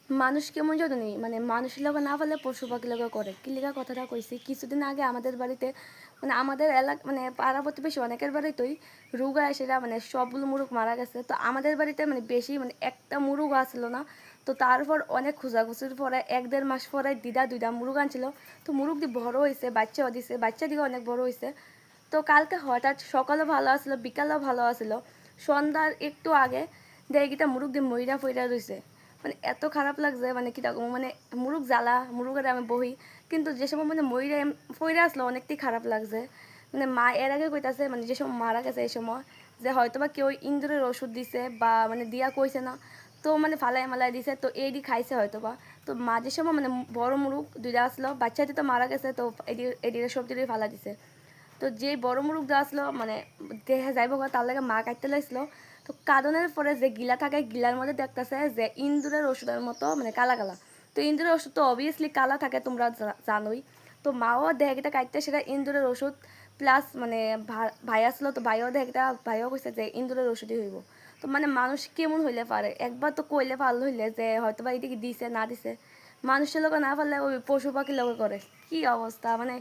মানুষ কেমন জানি মানে মানুষের লগে না পারলে পশু পাখির লগে করে কি লিগা কথাটা কইছি কিছুদিন আগে আমাদের বাড়িতে মানে আমাদের এলাকা মানে পাড়া প্রতিবেশী অনেকের বাড়িতেই রোগ সেটা মানে সবগুলো মুরগ মারা গেছে। তো আমাদের বাড়িতে মানে বেশি মানে একটা মুরগ আসছিল না। তো তারপর অনেক খোঁজাখুঁজির পরে 1-1.5 মাস পরে দিদা 2টা মুরগ আনছিল। তো মুরগ দিয়ে বড় হয়েছে, বাচ্চাও দিছে, বাচ্চা দিকে অনেক বড় হয়েছে। তো কালকে হঠাৎ সকালে ভালো আসলো, বিকালেও ভালো আসলো, সন্ধ্যার একটু আগে দেখি মুরগ দিয়ে মইরা ফইরা রয়েছে। মানে এত খারাপ লাগছে মানে কি রকম মানে মুরগ জ্বালা মুরগের আমি বহি, কিন্তু যে সময় মানে মইরা ফইরা আসলো অনেকটাই খারাপ লাগছে। মানে মা এর আগে কইতাছে মানে যে সময় মারা গেছে এই সময় যে হয়তো বা কেউ ইন্দুরের ওষুধ দিছে বা মানে দিয়া কইছে না, তো মানে ফালাই মালাই দিছে, তো এডি খাইছে হয়তো বা। তো মা যে সময় মানে বড় মুরগ 2টা আসলো, বাচ্চাটি তো মারা গেছে, তো এডির সবজিটি ফালা দিছে। তো যেই বড় মুরগ দেওয়া আসলো মানে দেহে যাইব তার লাগে মা কাটতে লাগছিল। তো কাঁদনের পরে যে গিলা থাকে গিলার মধ্যে দেখতেছে যে ইন্দুরের ওষুধের মতো মানে কালা কালা। তো ইন্দুরের ওষুধ তো অবভিয়াসলি কালা থাকে, তোমরা জানোই। তো মাও দেহটা কাটতে সেটা ইন্দুরের ওষুধ প্লাস মানে ভাই আসলো, তো ভাইও দেহটা ভাইও কইছে যে ইন্দুরের ওষুধই হইব। তো মানে মানুষ কেমন হইলে পারে, একবার তো কইলে ভালো হইলে যে হয়তো বা এদিকে দিছে না দিছে, মানুষের লোক না পারলে ওই পশু পাখির লোক করে। কি অবস্থা মানে